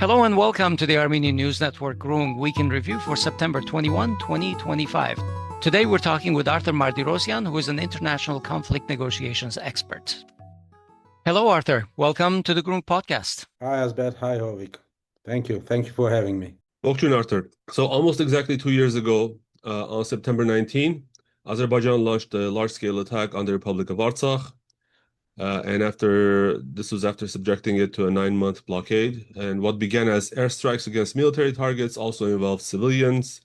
Hello and welcome to the Armenian News Network Groong Week in Review for September 21, 2025. Today we're talking with Arthur Martirosyan, who is an international conflict negotiations expert. Hello, Arthur. Welcome to the Groong podcast. Hi, Asbed. Hi, Hovik. Thank you. Thank you for having me. Welcome, Arthur. So almost exactly 2 years ago, on September 19, Azerbaijan launched a large-scale attack on the Republic of Artsakh. And this was after subjecting it to a 9-month blockade. And what began as airstrikes against military targets also involved civilians,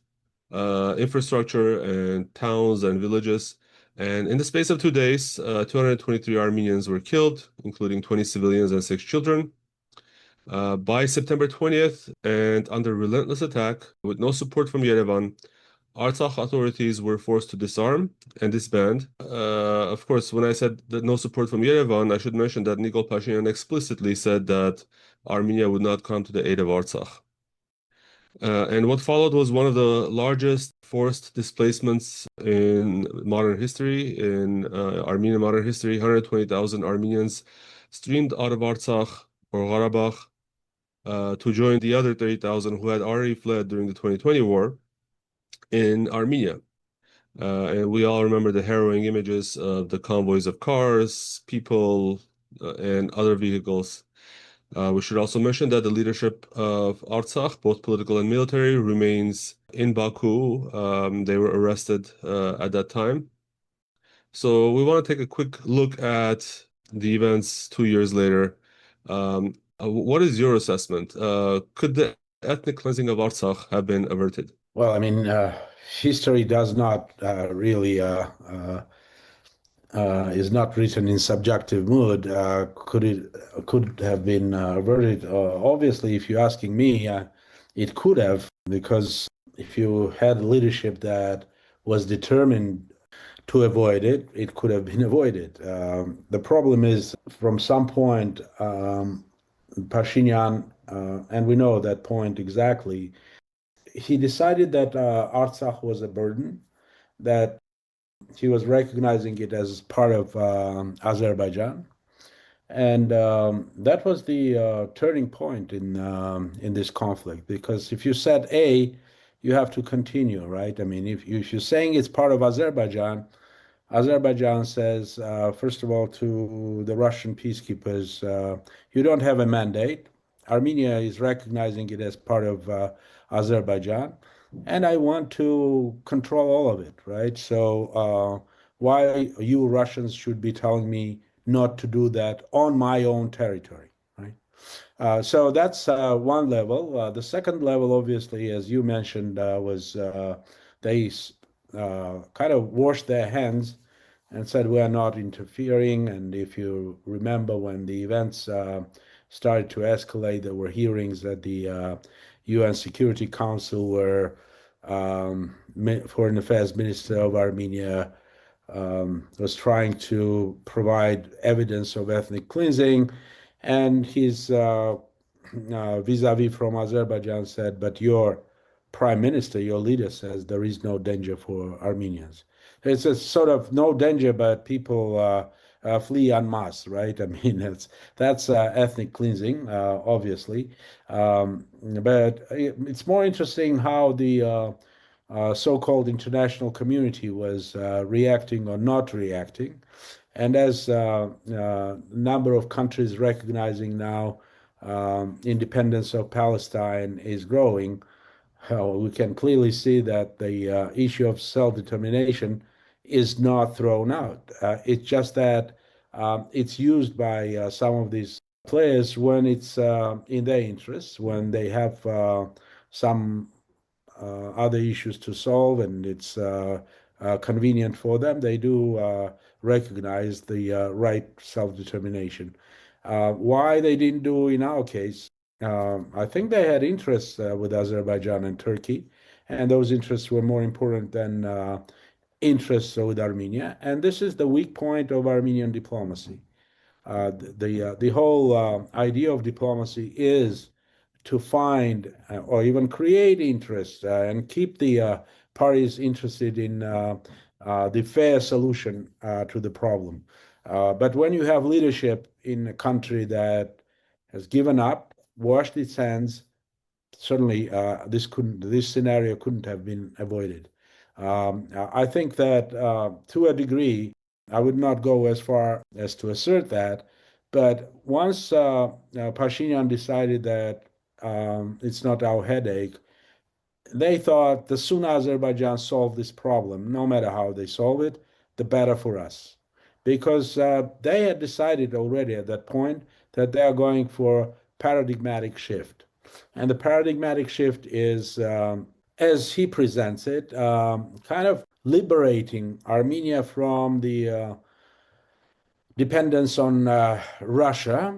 infrastructure, and towns and villages. And in the space of 2 days, 223 Armenians were killed, including 20 civilians and 6 children. By September 20th, and under relentless attack, with no support from Yerevan, Artsakh authorities were forced to disarm and disband. Of course, when I said that no support from Yerevan, I should mention that Nikol Pashinyan explicitly said that Armenia would not come to the aid of Artsakh. And what followed was one of the largest forced displacements in modern history, in Armenian modern history. 120,000 Armenians streamed out of Artsakh or Karabakh to join the other 30,000 who had already fled during the 2020 war in Armenia. And we all remember the harrowing images of the convoys of cars, people, and other vehicles. We should also mention that the leadership of Artsakh, both political and military, remains in Baku. They were arrested at that time. So we want to take a quick look at the events 2 years later. What is your assessment? Could the ethnic cleansing of Artsakh have been averted? Well, I mean, history does not really is not written in subjective mood. Could have been averted? Obviously, if you're asking me, it could have, because if you had leadership that was determined to avoid it, it could have been avoided. The problem is, from some point, Pashinyan, and we know that point exactly, he decided that Artsakh was a burden, that he was recognizing it as part of Azerbaijan. And that was the turning point in this conflict, because if you said A, you have to continue, right? I mean, if you're saying it's part of Azerbaijan, Azerbaijan says, first of all, to the Russian peacekeepers, you don't have a mandate. Armenia is recognizing it as part of Azerbaijan, and I want to control all of it, right? So why you Russians should be telling me not to do that on my own territory, right? So that's one level. The second level, obviously, as you mentioned, was they kind of washed their hands and said, we are not interfering. And if you remember, when the events started to escalate, there were hearings at the UN Security Council where Foreign Affairs Minister of Armenia was trying to provide evidence of ethnic cleansing, and his vis-a-vis from Azerbaijan said, but your prime minister, your leader, says there is no danger for Armenians. It's a sort of no danger, but people flee en masse, right? I mean, that's ethnic cleansing, obviously. But it's more interesting how the so-called international community was reacting or not reacting. And as a number of countries recognizing now independence of Palestine is growing, we can clearly see that the issue of self-determination is not thrown out. It's just that it's used by some of these players when it's in their interests, when they have some other issues to solve and it's convenient for them. They do recognize the right self-determination. Why they didn't do in our case, I think they had interests with Azerbaijan and Turkey, and those interests were more important than interests with Armenia. And this is the weak point of Armenian diplomacy. The whole idea of diplomacy is to find or even create interest and keep the parties interested in the fair solution to the problem. But when you have leadership in a country that has given up, washed its hands. Certainly, this scenario couldn't have been avoided. I think that to a degree, I would not go as far as to assert that, but once Pashinyan decided that it's not our headache, they thought the sooner Azerbaijan solved this problem, no matter how they solve it, the better for us. Because they had decided already at that point that they are going for paradigmatic shift. And the paradigmatic shift is, as he presents it, kind of liberating Armenia from the dependence on Russia,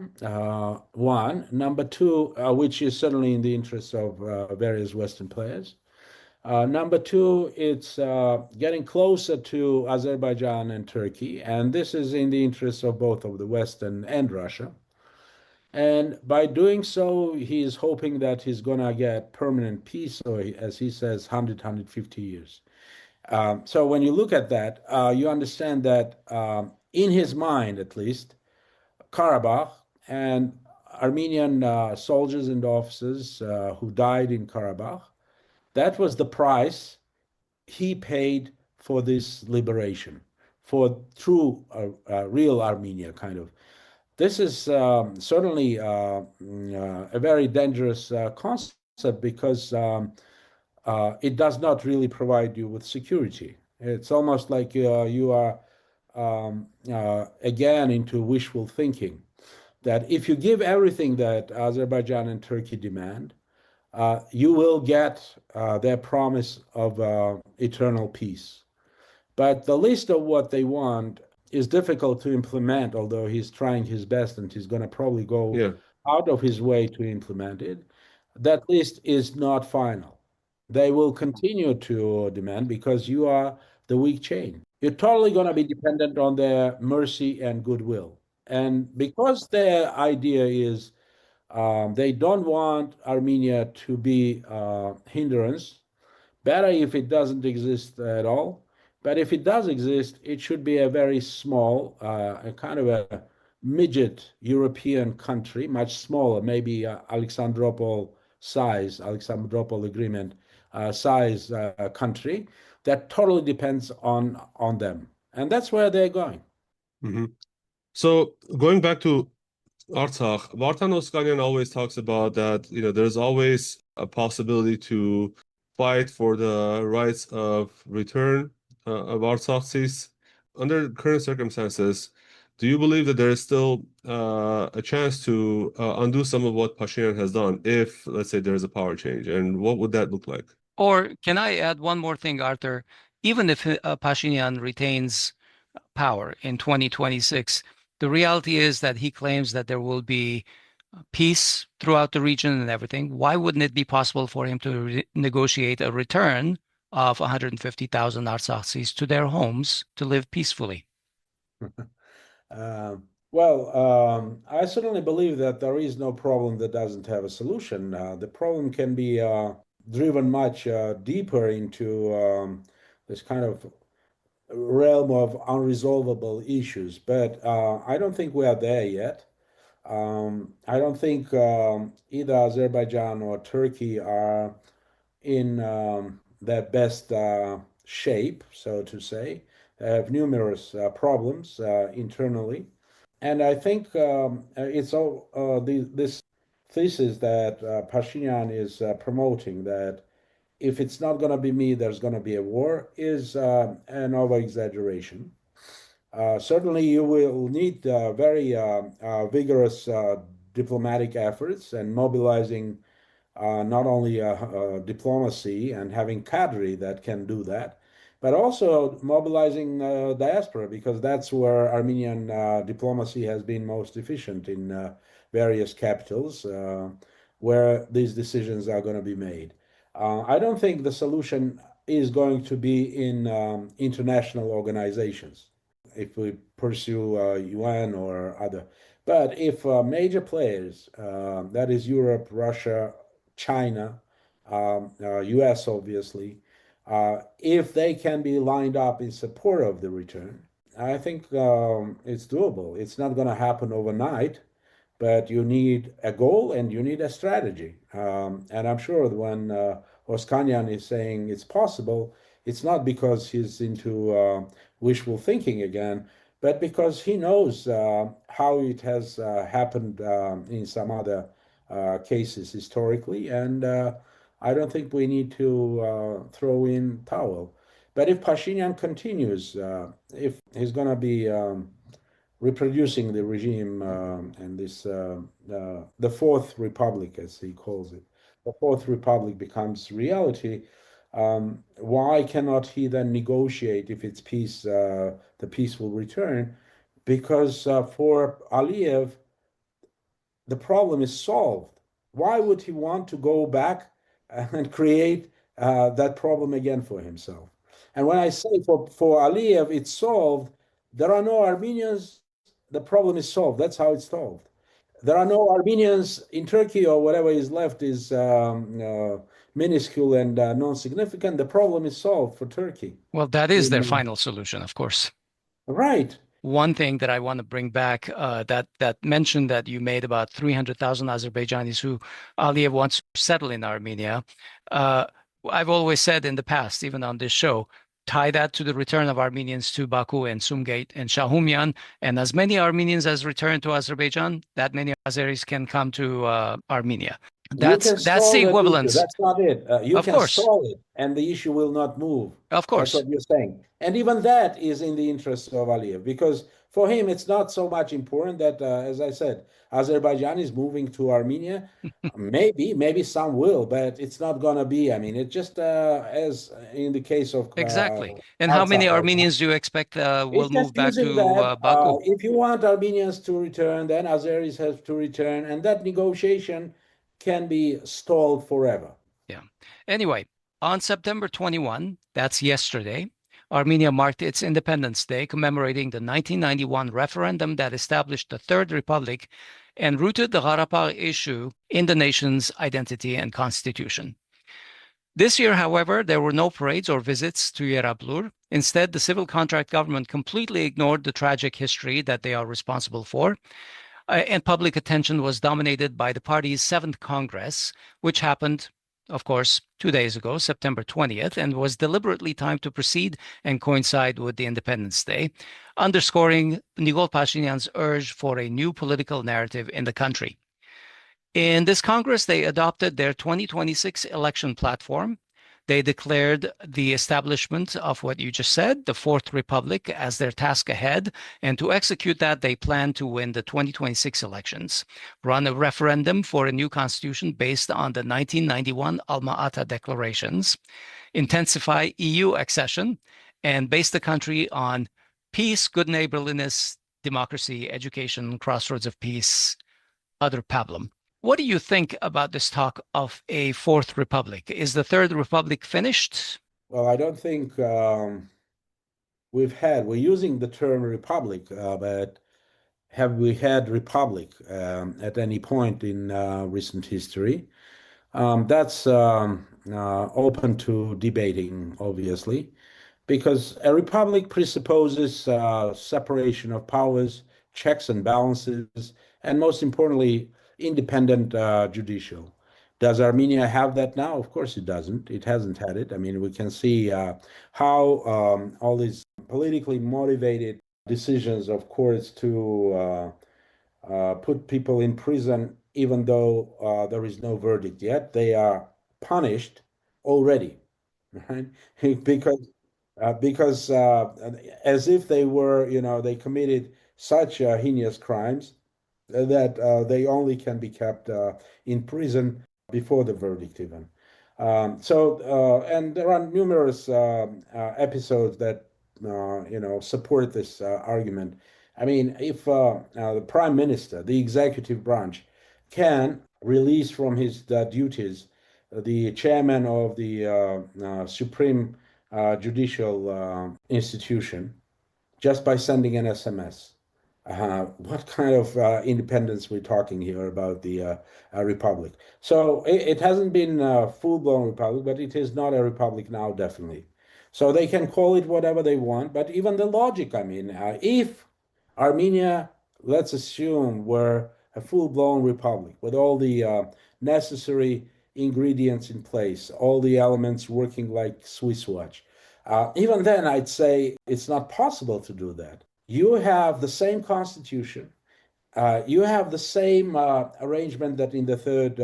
one. Number two, which is certainly in the interest of various Western players. Number two, it's getting closer to Azerbaijan and Turkey, and this is in the interest of both of the West and Russia. And by doing so, he's hoping that he's going to get permanent peace, or as he says, 100, 150 years. So when you look at that, you understand that in his mind, at least, Karabakh and Armenian soldiers and officers who died in Karabakh, that was the price he paid for this liberation, for true, real Armenia, kind of. This is certainly a very dangerous concept because it does not really provide you with security. It's almost like you are again into wishful thinking that if you give everything that Azerbaijan and Turkey demand, you will get their promise of eternal peace. But the list of what they want is difficult to implement, although he's trying his best and he's going to probably go out of his way to implement it. That list is not final. They will continue to demand because you are the weak chain. You're totally going to be dependent on their mercy and goodwill. And because their idea is they don't want Armenia to be a hindrance, better if it doesn't exist at all. But if it does exist, it should be a very small, a kind of a midget European country, much smaller, maybe Alexandropol size, Alexandropol agreement size country that totally depends on them, and that's where they're going. Mm-hmm. So going back to Artsakh, Vartan Oskanian always talks about that, there's always a possibility to fight for the rights of return of Artsakhtsis. Under current circumstances, do you believe that there is still a chance to undo some of what Pashinyan has done if, let's say, there is a power change? And what would that look like? Or can I add one more thing, Arthur? Even if Pashinyan retains power in 2026, the reality is that he claims that there will be peace throughout the region and everything. Why wouldn't it be possible for him to negotiate a return of 150,000 Artsakhtsis to their homes to live peacefully? I certainly believe that there is no problem that doesn't have a solution. The problem can be driven much deeper into this kind of realm of unresolvable issues, but I don't think we are there yet. I don't think either Azerbaijan or Turkey are in their best shape, so to say. They have numerous problems internally. And I think it's all this thesis that Pashinyan is promoting, that if it's not going to be me, there's going to be a war, is an over-exaggeration. Certainly, you will need very vigorous diplomatic efforts and mobilizing not only diplomacy and having cadre that can do that, but also mobilizing diaspora, because that's where Armenian diplomacy has been most efficient in various capitals where these decisions are going to be made. I don't think the solution is going to be in international organizations if we pursue UN or other. But if major players, that is Europe, Russia, China, US, obviously, if they can be lined up in support of the return, I think it's doable. It's not going to happen overnight, but you need a goal and you need a strategy. And I'm sure when Oskanyan is saying it's possible, it's not because he's into wishful thinking again, but because he knows how it has happened in some other cases historically. And I don't think we need to throw in towel. But if Pashinyan continues, if he's going to be reproducing the regime and this the Fourth Republic, as he calls it, the Fourth Republic becomes reality. Why cannot he then negotiate if it's peace, the peace will return? Because for Aliyev, the problem is solved. Why would he want to go back and create that problem again for himself? And when I say for Aliyev, it's solved, there are no Armenians, the problem is solved. That's how it's solved. There are no Armenians in Turkey, or whatever is left is minuscule and non-significant. The problem is solved for Turkey. Well, that is their final solution, of course. Right. One thing that I want to bring back, that mention that you made about 300,000 Azerbaijanis who Aliyev wants to settle in Armenia. I've always said in the past, even on this show, tie that to the return of Armenians to Baku and Sumgait and Shahumyan, and as many Armenians as return to Azerbaijan, that many Azeris can come to Armenia. That's the equivalence. That's not it. You can course. stall it, and the issue will not move. Of course. That's what you're saying. And even that is in the interest of Aliyev, because for him, it's not so much important that, as I said, Azerbaijan is moving to Armenia. Maybe some will, but it's not going to be. I mean, it just as in the case of exactly. And how many Armenians do you expect will move back to Baku? If you want Armenians to return, then Azeris have to return, and that negotiation can be stalled forever. Yeah. Anyway, on September 21, that's yesterday, Armenia marked its Independence Day, commemorating the 1991 referendum that established the Third Republic and rooted the Karabakh issue in the nation's identity and constitution. This year, however, there were no parades or visits to Yerevan. Instead, the civil contract government completely ignored the tragic history that they are responsible for. And public attention was dominated by the party's 7th Congress, which happened, of course, 2 days ago, September 20th, and was deliberately timed to precede and coincide with the Independence Day, underscoring Nikol Pashinyan's urge for a new political narrative in the country. In this Congress, they adopted their 2026 election platform. They declared the establishment of what you just said, the Fourth Republic, as their task ahead. And to execute that, they plan to win the 2026 elections, run a referendum for a new constitution based on the 1991 Alma-Ata declarations, intensify EU accession, and base the country on peace, good neighborliness, democracy, education, crossroads of peace, other pablum. What do you think about this talk of a Fourth Republic? Is the Third Republic finished? Well, I don't think we're using the term republic, but have we had republic at any point in recent history? That's open to debating, obviously, because a republic presupposes separation of powers, checks and balances, and most importantly, independent judicial. Does Armenia have that now? Of course it doesn't. It hasn't had it. I mean, we can see how all these politically motivated decisions of courts to put people in prison, even though there is no verdict yet, they are punished already, right? because as if they were, they committed such heinous crimes that they only can be kept in prison before the verdict even. And there are numerous episodes that support this argument. I mean, if the prime minister, the executive branch, can release from his duties the chairman of the supreme judicial institution just by sending an SMS. What kind of independence we're talking here about the republic? So it hasn't been a full-blown republic, but it is not a republic now, definitely. So they can call it whatever they want, but even the logic, I mean, if Armenia, let's assume, were a full-blown republic with all the necessary ingredients in place, all the elements working like Swiss watch. Even then, I'd say it's not possible to do that. You have the same constitution. You have the same arrangement that in the third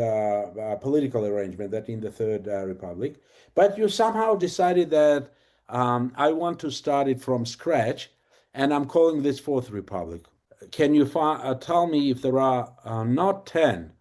political arrangement that in the third republic, but you somehow decided that I want to start it from scratch, and I'm calling this fourth republic. Can you tell me if there are not 10,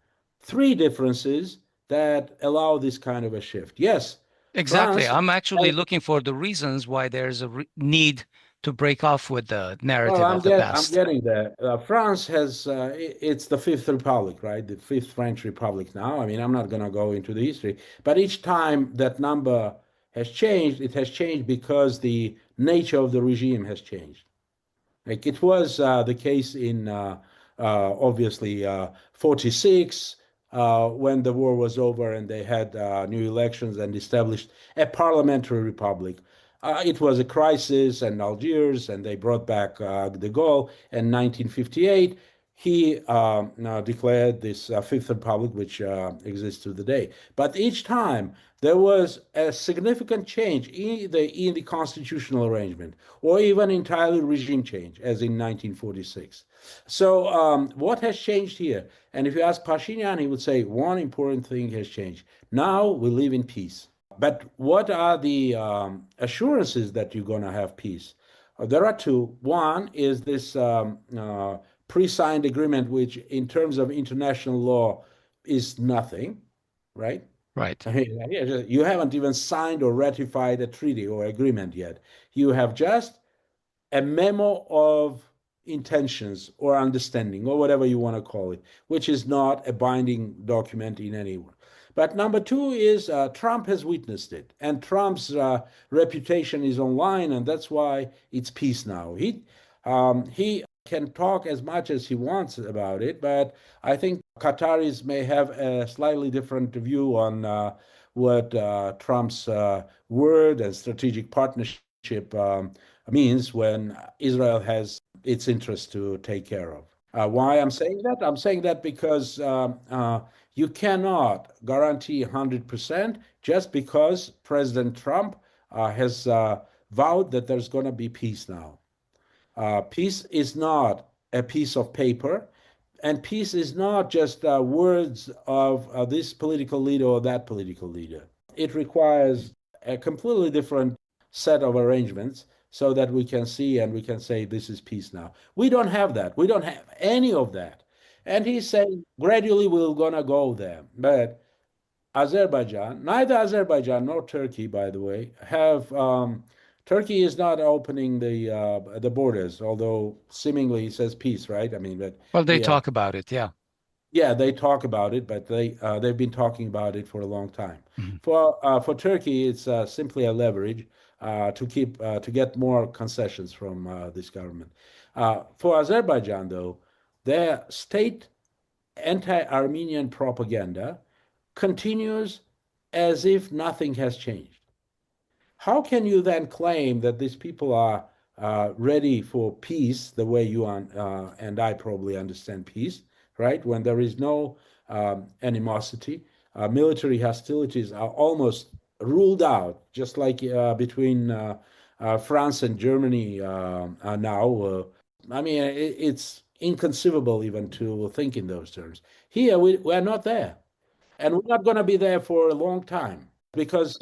three differences that allow this kind of a shift? Yes, Exactly. France. I'm actually looking for the reasons why there's a need to break off with the Well, narrative of the I'm past. getting there. France has it's the Fifth Republic, right? The Fifth French Republic now. I mean, I'm not going to go into the history, but each time that number has changed, it has changed because the nature of the regime has changed. Like it was the case in obviously 46 when the war was over and they had new elections and established a parliamentary republic. It was a crisis in Algiers and they brought back de Gaulle in 1958. He now declared this Fifth Republic, which exists to the day. But each time there was a significant change either in the constitutional arrangement or even entirely regime change, as in 1946. So what has changed here? And if you ask Pashinyan, he would say one important thing has changed. Now we live in peace. But what are the assurances that you're going to have peace? There are two. One is this pre-signed agreement, which in terms of international law is nothing, right? Right. You haven't even signed or ratified a treaty or agreement yet. You have just a memo of intentions or understanding or whatever you want to call it, which is not a binding document in any way. But number two is Trump has witnessed it, and Trump's reputation is online, and that's why it's peace now. He can talk as much as he wants about it, but I think Qataris may have a slightly different view on what Trump's word and strategic partnership means when Israel has its interest to take care of. Why I'm saying that? I'm saying that because you cannot guarantee 100% just because President Trump has vowed that there's going to be peace now. Peace is not a piece of paper, and peace is not just words of this political leader or that political leader. It requires a completely different set of arrangements so that we can see and we can say this is peace now. We don't have that. We don't have any of that. And he's saying gradually we're going to go there. But Azerbaijan, neither Azerbaijan nor Turkey, by the way, have Turkey is not opening the borders, although seemingly he says peace, right? I mean, but Well, they talk about it, yeah. Yeah, they talk about it, but they've been talking about it for a long time. Mhm. For Turkey, it's simply a leverage to get more concessions from this government. For Azerbaijan, though, their state anti-Armenian propaganda continues as if nothing has changed. How can you then claim that these people are ready for peace the way you and I probably understand peace, right? When there is no animosity, military hostilities are almost ruled out, just like between France and Germany now. I mean, it's inconceivable even to think in those terms. Here, we're not there. And we're not going to be there for a long time because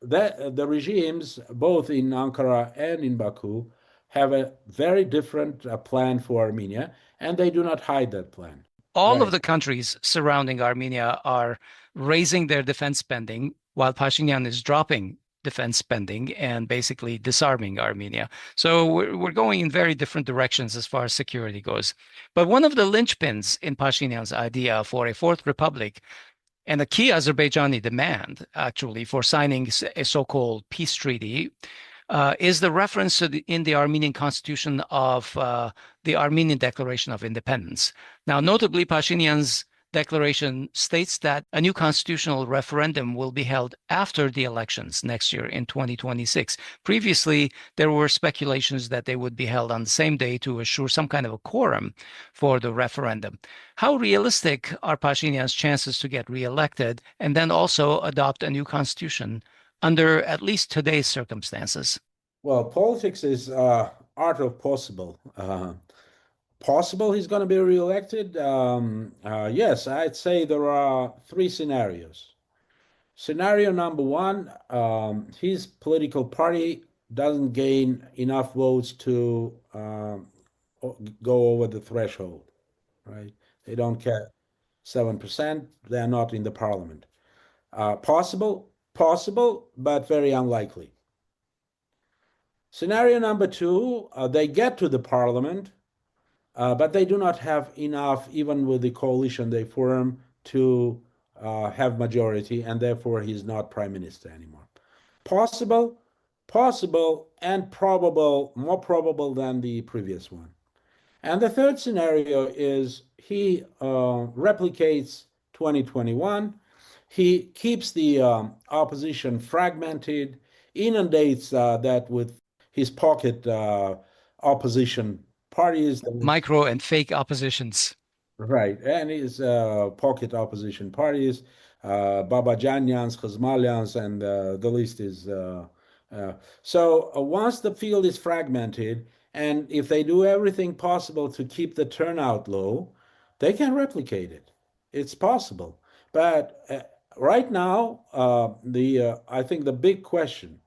the regimes, both in Ankara and in Baku, have a very different plan for Armenia, and they do not hide that plan. All of Right. the countries surrounding Armenia are raising their defense spending while Pashinyan is dropping defense spending and basically disarming Armenia. So we're going in very different directions as far as security goes. But one of the linchpins in Pashinyan's idea for a fourth republic and a key Azerbaijani demand, actually, for signing a so-called peace treaty is the reference in the Armenian constitution of the Armenian Declaration of Independence. Now, notably, Pashinyan's declaration states that a new constitutional referendum will be held after the elections next year in 2026. Previously, there were speculations that they would be held on the same day to assure some kind of a quorum for the referendum. How realistic are Pashinyan's chances to get reelected and then also adopt a new constitution under at least today's circumstances? Well, politics is art of possible. Possible he's going to be reelected? Yes, I'd say there are three scenarios. Scenario number one, his political party doesn't gain enough votes to go over the threshold, right? They don't get 7%. They're not in the parliament. Possible, but very unlikely. Scenario number two, they get to the parliament, but they do not have enough, even with the coalition they form, to have majority, and therefore he's not prime minister anymore. Possible, and probable, more probable than the previous one. And the third scenario is he replicates 2021. He keeps the opposition fragmented, inundates that with his pocket opposition parties. Micro and fake oppositions. Right, and his pocket opposition parties, Babajanians, Khazmalyans, and the list is. So once the field is fragmented, and if they do everything possible to keep the turnout low, they can replicate it. It's possible. But right now, I think the big question,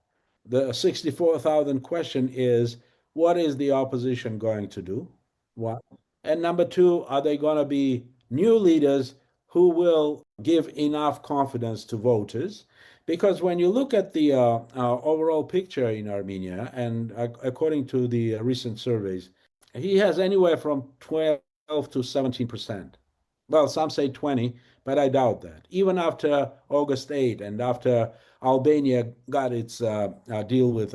the 64,000 question is, what is the opposition going to do? One. And number two, are they going to be new leaders who will give enough confidence to voters? Because when you look at the overall picture in Armenia, and according to the recent surveys, he has anywhere from 12 to 17%. Well, some say 20, but I doubt that. Even after August 8 and after Albania got its deal with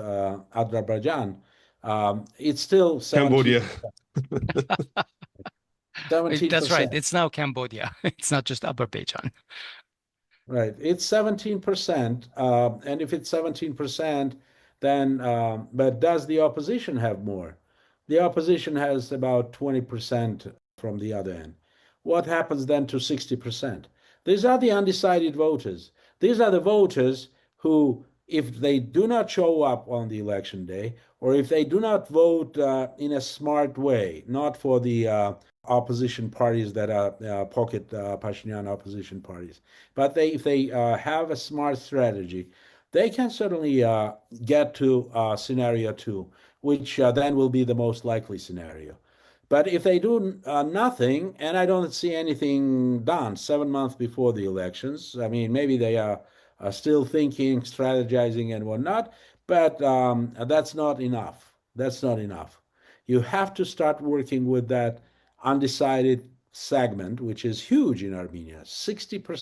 Azerbaijan, it's still 17%. Cambodia. 17%. That's right. It's now Cambodia. It's not just Azerbaijan. Right. It's 17%. And if it's 17%, then, but does the opposition have more? The opposition has about 20% from the other end. What happens then to 60%? These are the undecided voters. These are the voters who, if they do not show up on the election day, or if they do not vote in a smart way, not for the opposition parties that are pocket Pashinyan opposition parties, but if they have a smart strategy, they can certainly get to scenario two, which then will be the most likely scenario. But if they do nothing, and I don't see anything done 7 months before the elections, I mean, maybe they are still thinking, strategizing, and whatnot, but that's not enough. That's not enough. You have to start working with that undecided segment, which is huge in Armenia, 60%,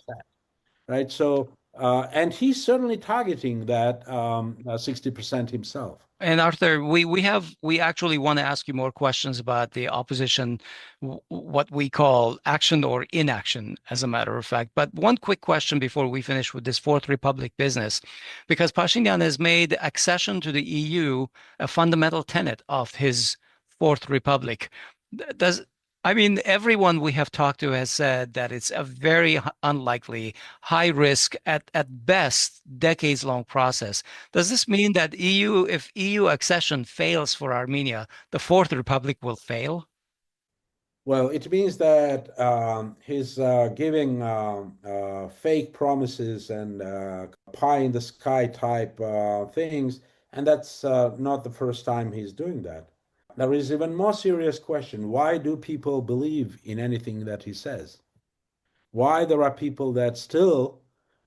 right? So, and he's certainly targeting that 60% himself. And Arthur, we actually want to ask you more questions about the opposition, what we call action or inaction, as a matter of fact. But one quick question before we finish with this Fourth Republic business, because Pashinyan has made accession to the EU a fundamental tenet of his Fourth Republic. Does I mean, everyone we have talked to has said that it's a very unlikely, high risk, at best, decades-long process. Does this mean that if EU accession fails for Armenia, the Fourth Republic will fail? Well, it means that he's giving fake promises and pie in the sky type things, and that's not the first time he's doing that. There is even more serious question. Why do people believe in anything that he says? Why there are people that still,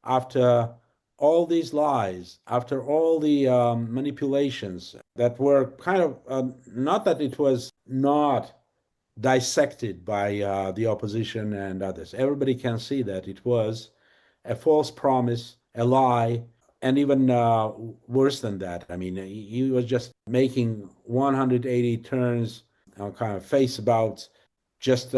after all these lies, after all the manipulations that were kind of, not that it was not dissected by the opposition and others. Everybody can see that it was a false promise, a lie, and even worse than that. I mean, he was just making 180 turns, kind of face abouts, just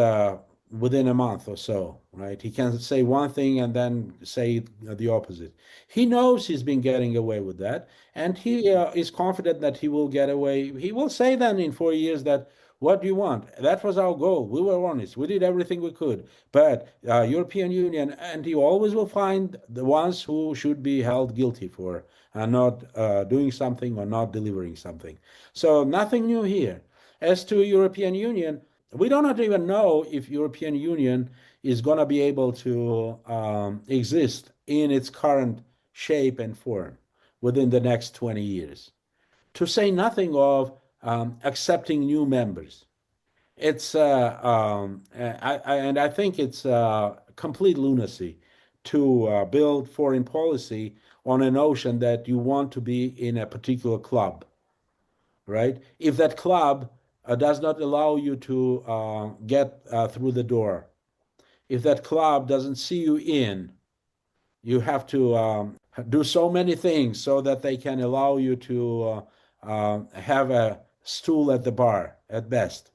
within a month or so, right? He can say one thing and then say the opposite. He knows he's been getting away with that, and he is confident that he will get away. He will say then in 4 years that, what do you want? That was our goal. We were honest. We did everything we could. But European Union, and he always will find the ones who should be held guilty for not doing something or not delivering something. So nothing new here. As to European Union, we do not even know if European Union is going to be able to exist in its current shape and form within the next 20 years. To say nothing of accepting new members. It's and I think it's complete lunacy to build foreign policy on a notion that you want to be in a particular club, right? If that club does not allow you to get through the door, if that club doesn't see you in, you have to do so many things so that they can allow you to have a stool at the bar at best.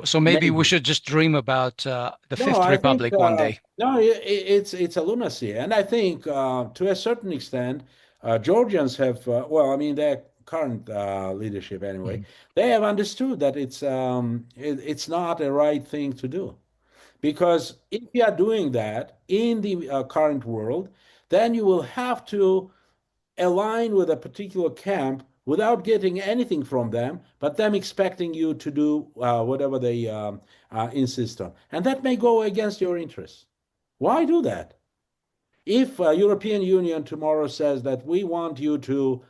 So maybe we should just dream about the No, Fifth I think Republic one day. no, it's a lunacy, and I think to a certain extent, Georgians have well, I mean, their current leadership anyway, Mhm. they have understood that it's not a right thing to do, because if you are doing that in the current world, then you will have to align with a particular camp without getting anything from them, but them expecting you to do whatever they insist on. And that may go against your interests. Why do that? If European Union tomorrow says that we want you to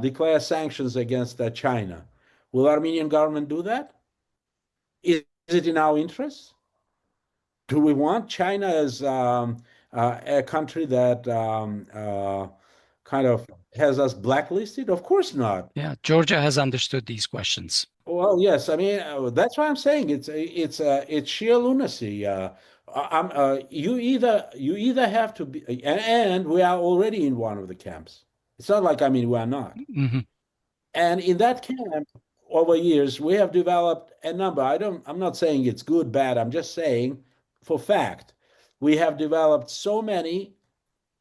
declare sanctions against China, will Armenian government do that? Is it in our interests? Do we want China as a country that kind of has us blacklisted? Of course not. Yeah, Georgia has understood these questions. Well, yes, I mean that's why I'm saying it's sheer lunacy. You either have to be, and we are already in one of the camps. It's not like, I mean, we are not. Hmm. And in that camp, over years, we have developed a number. I'm not saying it's good, bad. I'm just saying, for fact, we have developed so many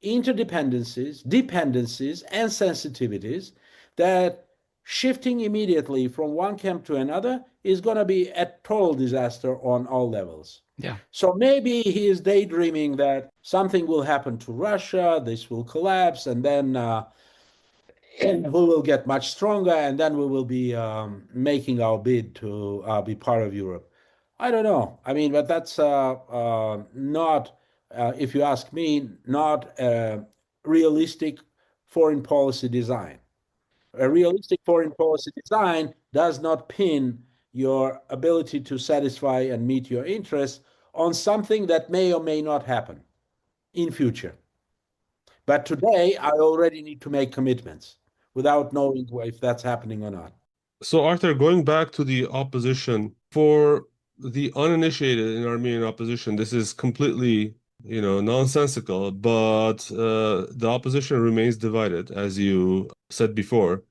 interdependencies, dependencies, and sensitivities that shifting immediately from one camp to another is going to be a total disaster on all levels. Yeah. So maybe he is daydreaming that something will happen to Russia, this will collapse, and then we will get much stronger, and then we will be making our bid to be part of Europe. I don't know. I mean, but that's not, if you ask me, not a realistic foreign policy design. A realistic foreign policy design does not pin your ability to satisfy and meet your interests on something that may or may not happen in future. But today, I already need to make commitments without knowing if that's happening or not. So, Arthur, going back to the opposition, for the uninitiated in Armenian opposition, this is completely, nonsensical, but the opposition remains divided, as you said before.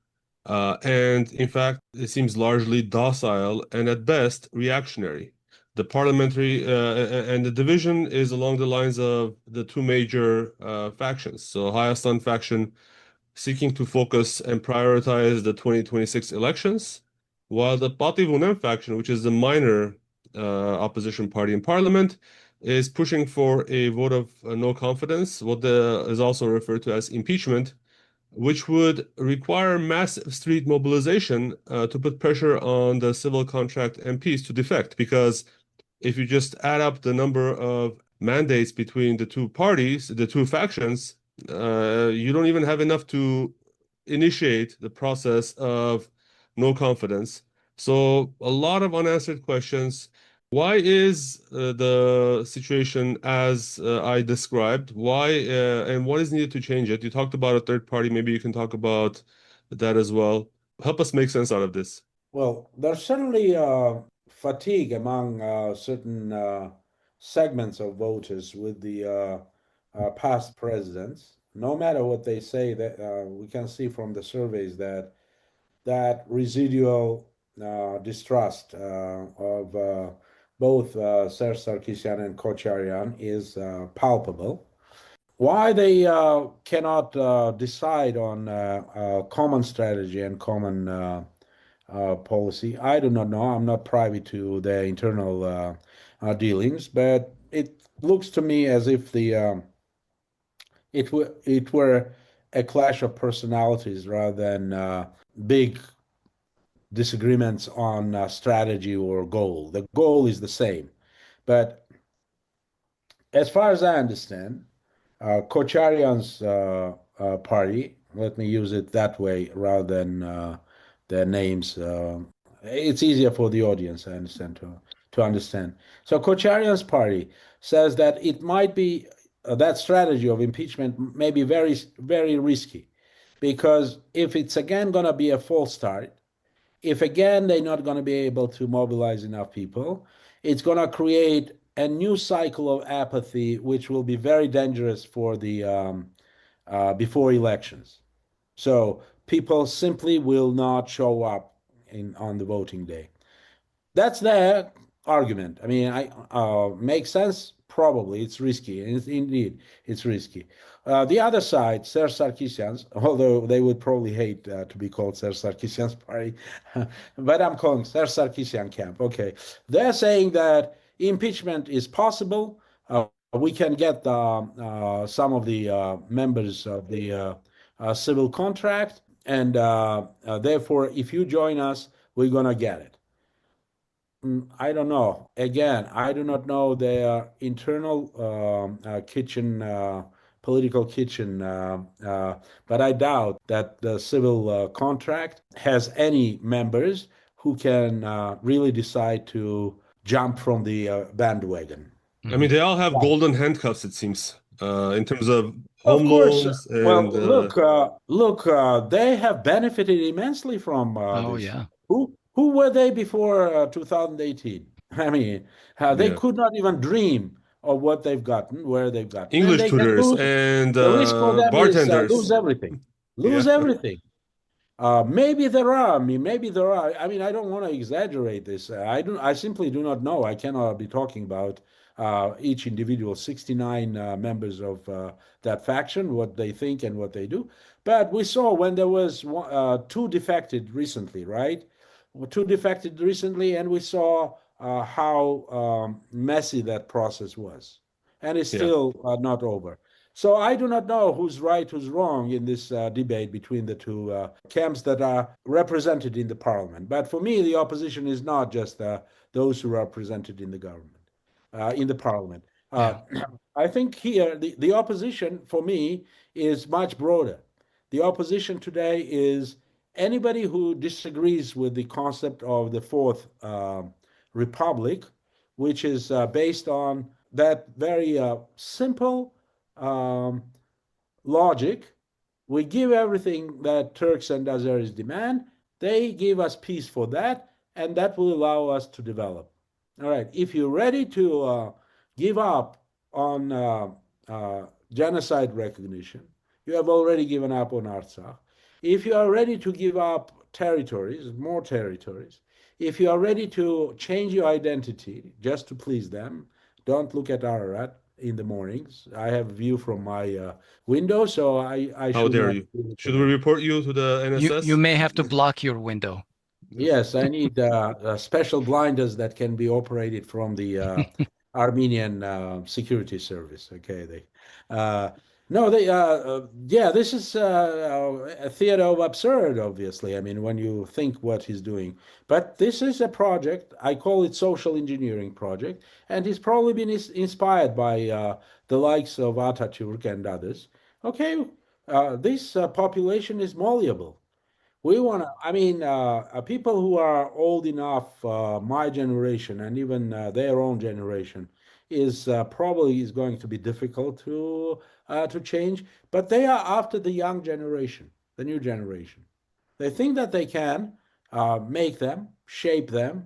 And in fact, it seems largely docile and at best reactionary. The parliamentary and the division is along the lines of the two major factions. So, Hayastan faction seeking to focus and prioritize the 2026 elections, while the Bativunen faction, which is the minor opposition party in parliament, is pushing for a vote of no confidence, is also referred to as impeachment, which would require massive street mobilization to put pressure on the civil contract MPs to defect. Because if you just add up the number of mandates between the two parties, the two factions, you don't even have enough to initiate the process of no confidence. So a lot of unanswered questions. Why is the situation as I described? Why and what is needed to change it? You talked about a third party. Maybe you can talk about that as well. Help us make sense out of this. Well, there's certainly fatigue among certain segments of voters with the past presidents. No matter what they say, that we can see from the surveys that residual distrust of both Serge Sarkisyan and Kocharyan is palpable. Why they cannot decide on a common strategy and common policy, I do not know. I'm not privy to their internal dealings, but it looks to me as if it were a clash of personalities rather than big disagreements on strategy or goal. The goal is the same, but as far as I understand, Kocharyan's party, let me use it that way rather than their names. It's easier for the audience, I understand, to understand. So Kocharyan's party says that it might be that strategy of impeachment may be very, very risky because if it's again going to be a false start, if again they're not going to be able to mobilize enough people, it's going to create a new cycle of apathy, which will be very dangerous for the before elections. So people simply will not show up on the voting day. That's their argument. I mean, I makes sense. Probably it's risky. Indeed, it's risky. The other side, Serge Sarkisyan's, although they would probably hate to be called Serge Sarkisyan's party, but I'm calling Serge Sarkisyan camp. Okay, they're saying that impeachment is possible. We can get some of the members of the civil contract, and therefore, if you join us, we're gonna get it. I don't know. Again, I do not know their internal kitchen, political kitchen, but I doubt that the civil contract has any members who can really decide to jump from the bandwagon. I mean, they all have golden handcuffs, it seems, in terms of Of home course. loans Well, and look, they have benefited immensely from Oh, this. yeah. Who were they before 2018? I mean, they yeah, could not even dream of what they've gotten, where they've gotten, and English they can tutors lose. and The risk for them is lose bartenders. everything, Yeah. lose everything. Maybe there are. I mean, maybe there are. I mean, I don't want to exaggerate this. I do. I simply do not know. I cannot be talking about each individual 69 members of that faction, what they think and what they do. But we saw when there was two defected recently, right? Two defected recently, and we saw how messy that process was, and it's Yeah. still not over. So I do not know who's right, who's wrong in this debate between the two camps that are represented in the parliament. But for me, the opposition is not just those who are represented in the government, in the parliament. Yeah. I think here the opposition for me is much broader. The opposition today is anybody who disagrees with the concept of the Fourth Republic, which is based on that very simple logic. We give everything that Turks and Azeris demand. They give us peace for that, and that will allow us to develop. All right. If you're ready to give up on genocide recognition, you have already given up on Artsakh. If you are ready to give up territories, more territories, if you are ready to change your identity just to please them, don't look at Ararat in the mornings. I have a view from my window, so I How should dare not you? look Should at we them. report you to the You NSS? may have to block your window. Yes, I need special blinders that can be operated from the Armenian security service. Okay, no, yeah, this is a theater of absurd, obviously. I mean, when you think what he's doing, but this is a project. I call it social engineering project, and he's probably been inspired by the likes of Atatürk and others. Okay, this population is malleable. We want to, I mean, people who are old enough, my generation and even their own generation, is probably is going to be difficult to change. But they are after the young generation, the new generation. They think that they can make them, shape them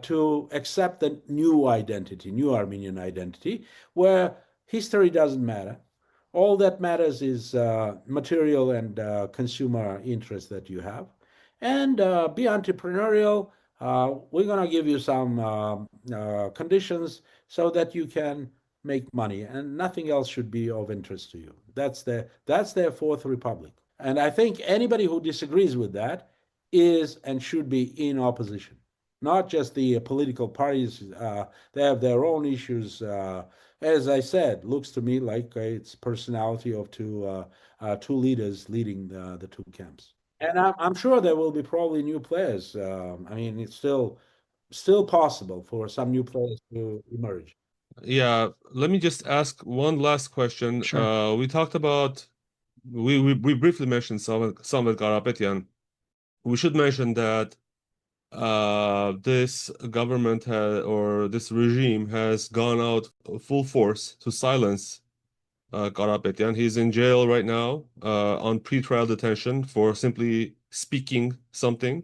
to accept the new identity, new Armenian identity, where history doesn't matter. All that matters is material and consumer interest that you have. And be entrepreneurial, we're going to give you some conditions so that you can make money, and nothing else should be of interest to you. That's their fourth republic. And I think anybody who disagrees with that is and should be in opposition. Not just the political parties, they have their own issues. As I said, looks to me like it's personality of two leaders leading the two camps. And I'm sure there will be probably new players. I mean, it's still possible for some new players to emerge. Yeah, let me just ask one last question. Sure. We talked about we briefly mentioned Samet Karapetyan. We should mention that this government or this regime has gone out full force to silence Karapetyan. He's in jail right now on pretrial detention for simply speaking something.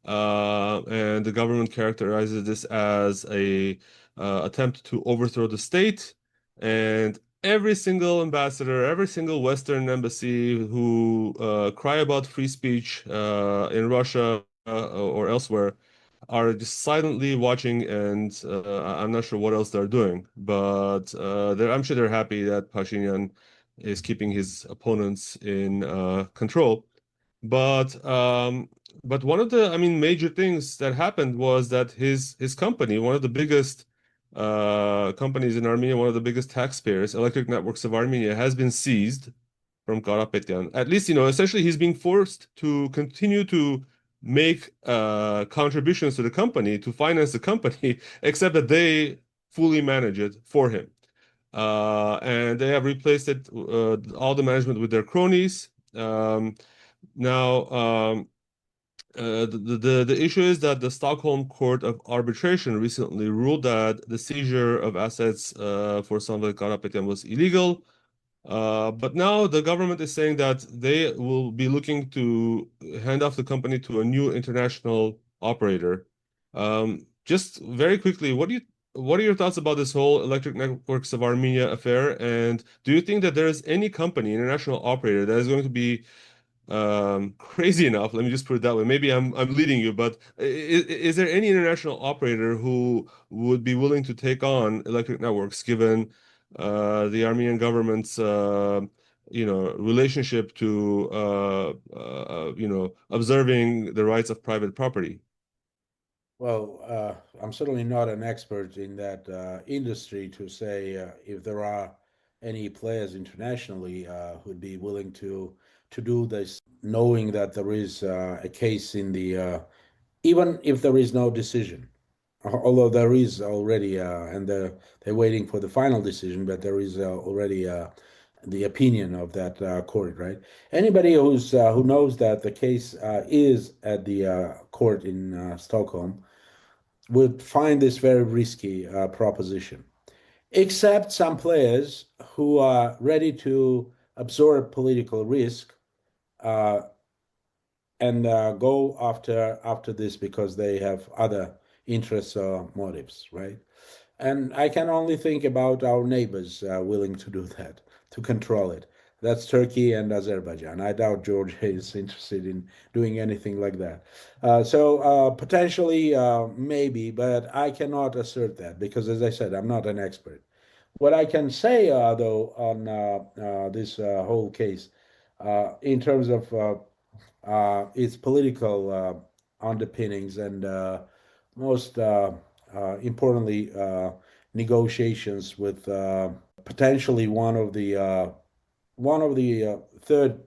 And the government characterizes this as a attempt to overthrow the state. And every single ambassador, every single Western embassy who cry about free speech in Russia or elsewhere are just silently watching, and I'm not sure what else they're doing. But I'm sure they're happy that Pashinyan is keeping his opponents in control. But one of the, I mean, major things that happened was that his company, one of the biggest companies in Armenia, one of the biggest taxpayers, Electric Networks of Armenia, has been seized from Karapetyan. At least, essentially he's being forced to continue to make contributions to the company to finance the company, except that they fully manage it for him. And they have replaced it, all the management with their cronies. Now, the issue is that the Stockholm Court of Arbitration recently ruled that the seizure of assets for Samuel Karapetyan was illegal. But now the government is saying that they will be looking to hand off the company to a new international operator. Just very quickly, what are your thoughts about this whole Electric Networks of Armenia affair? And do you think that there is any company, international operator, that is going to be crazy enough, let me just put it that way, maybe I'm leading you, but is there any international operator who would be willing to take on Electric Networks given the Armenian government's relationship to observing the rights of private property? Well, I'm certainly not an expert in that industry to say if there are any players internationally who'd be willing to do this, knowing that there is a case in the even if there is no decision, although there is already and they're waiting for the final decision, but there is already the opinion of that court, right? Anybody who knows that the case is at the court in Stockholm would find this very risky proposition, except some players who are ready to absorb political risk uh, and go after this because they have other interests or motives, right? And I can only think about our neighbors willing to do that, to control it. That's Turkey and Azerbaijan. I doubt Georgia is interested in doing anything like that. So potentially, maybe, but I cannot assert that because, as I said, I'm not an expert. What I can say, though, on this whole case, in terms of its political underpinnings and most importantly, negotiations with potentially one of the third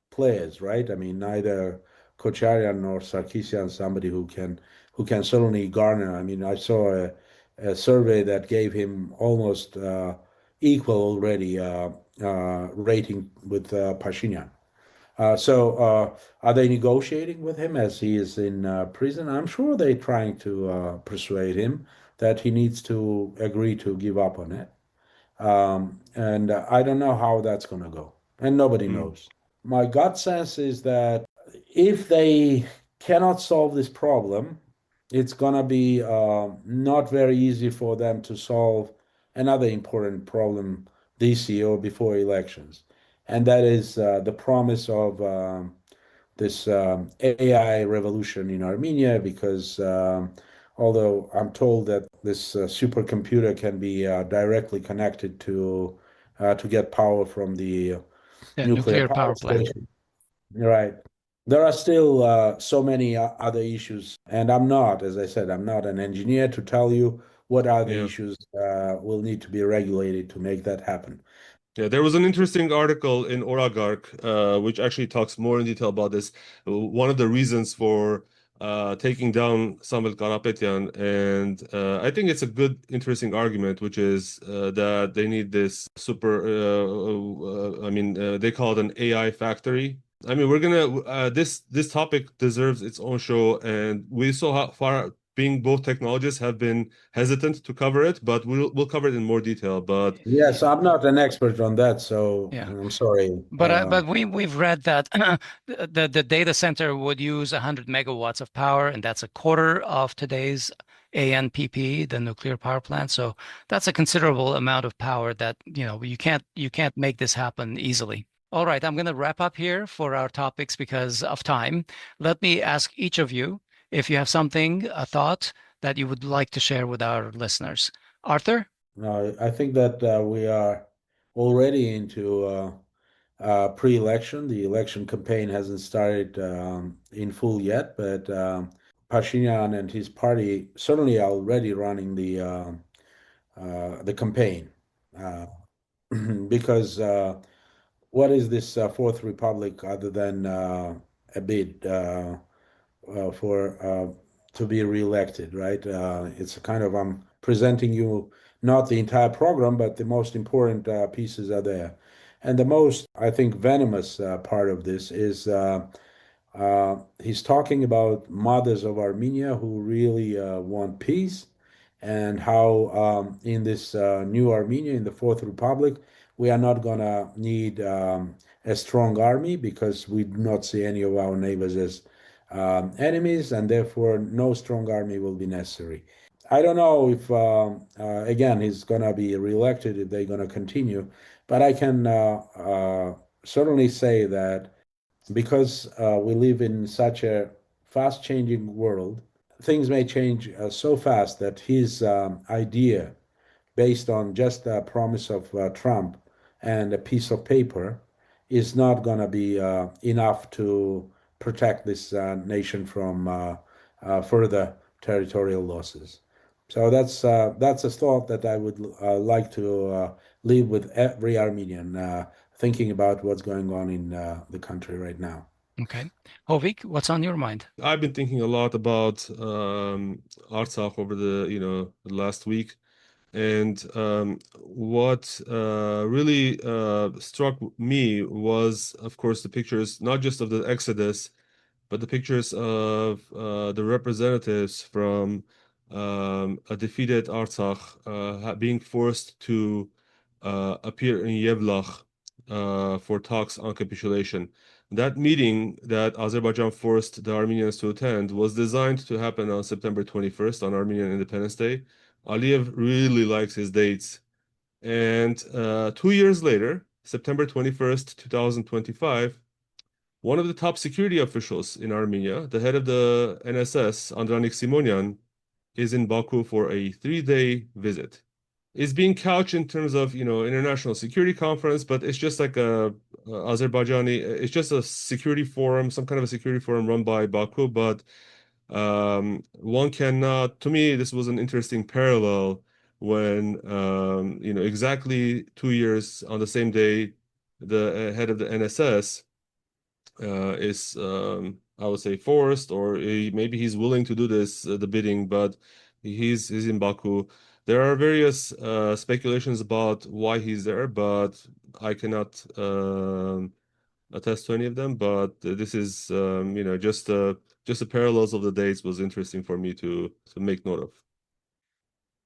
players, right? I mean, neither Kocharian nor Sarkisian, somebody who can certainly garner. I mean, I saw a survey that gave him almost equal already rating with Pashinyan. So, are they negotiating with him as he is in prison? I'm sure they're trying to persuade him that he needs to agree to give up on it. And I don't know how that's going to go, and nobody Hmm. knows. My gut sense is that if they cannot solve this problem, it's going to be not very easy for them to solve another important problem this year or before elections, and that is the promise of this AI revolution in Armenia, because although I'm told that this supercomputer can be directly connected to get power from the nuclear nuclear power power plant. station, right? There are still so many other issues, and I'm not, as I said, I'm not an engineer to tell you what other Yeah. issues will need to be regulated to make that happen. Yeah, there was an interesting article in Oragark, which actually talks more in detail about this. One of the reasons for taking down Samuel Karapetyan, and I think it's a good, interesting argument, which is that they need this they call it an AI factory. I mean, we're gonna this topic deserves its own show, and we saw how far being both technologists have been hesitant to cover it, but we'll cover it in more detail. But Yes, I'm not an expert on that, so Yeah. I'm sorry. But we've read that the data center would use 100 megawatts of power, and that's a quarter of today's ANPP, the nuclear power plant. So that's a considerable amount of power that, you can't make this happen easily. All right, I'm going to wrap up here for our topics because of time. Let me ask each of you if you have something, a thought that you would like to share with our listeners. Arthur? No, I think that we are already into pre-election. The election campaign hasn't started in full yet, but Pashinyan and his party certainly are already running the campaign because what is this Fourth Republic other than a bid for to be reelected, right? It's a kind of I'm presenting you not the entire program, but the most important pieces are there. And the most, I think, venomous part of this is he's talking about mothers of Armenia who really want peace, and how in this new Armenia, in the Fourth Republic, we are not going to need a strong army because we do not see any of our neighbors as enemies, and therefore no strong army will be necessary. I don't know if, again, he's going to be reelected, if they're going to continue, but I can certainly say that because we live in such a fast changing world, things may change so fast that his idea, based on just a promise of Trump and a piece of paper, is not going to be enough to protect this nation from further territorial losses. So that's a thought that I would like to leave with every Armenian thinking about what's going on in the country right now. Okay. Hovik, what's on your mind? I've been thinking a lot about Artsakh over the last week, and what really struck me was, of course, the pictures not just of the Exodus, but the pictures of the representatives from a defeated Artsakh being forced to appear in Yevlakh for talks on capitulation. That meeting that Azerbaijan forced the Armenians to attend was designed to happen on September 21st, on Armenian Independence Day. Aliyev really likes his dates. And 2 years later, September 21st, 2025, one of the top security officials in Armenia, the head of the NSS, Andranik Simonyan, is in Baku for a 3-day visit. It's being couched in terms of, international security conference, but it's just like it's just a security forum, some kind of a security forum run by Baku. But one cannot, to me, this was an interesting parallel when, exactly 2 years on the same day, the head of the NSS is, I would say, forced, or maybe he's willing to do this, the bidding, but he's in Baku. There are various speculations about why he's there, but I cannot attest to any of them. But this is, just the parallels of the dates was interesting for me to make note of.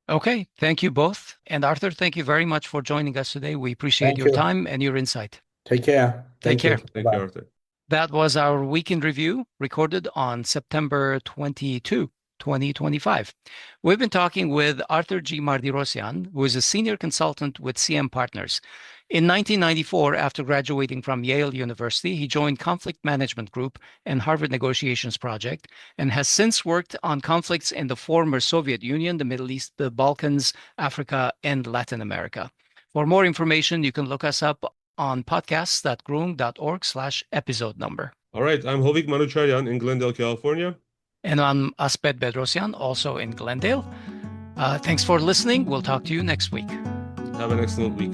Okay, thank you both. And Arthur, thank you very much for joining us today. We appreciate Thank your you. time and your insight. Take care. Take care. Thank you, Arthur. That was our weekend review recorded on September 22, 2025. We've been talking with Arthur G Martirosyan, who is a senior consultant with CM Partners. In 1994, after graduating from Yale University, he joined Conflict Management Group and Harvard Negotiations Project, and has since worked on conflicts in the former Soviet Union, the Middle East, the Balkans, Africa, and Latin America. For more information, you can look us up on podcasts.groong.org/episode number. All right, I'm Hovik Manucharyan in Glendale, California. And I'm Asbed Bedrossian, also in Glendale. Thanks for listening. We'll talk to you next week. Have an excellent week.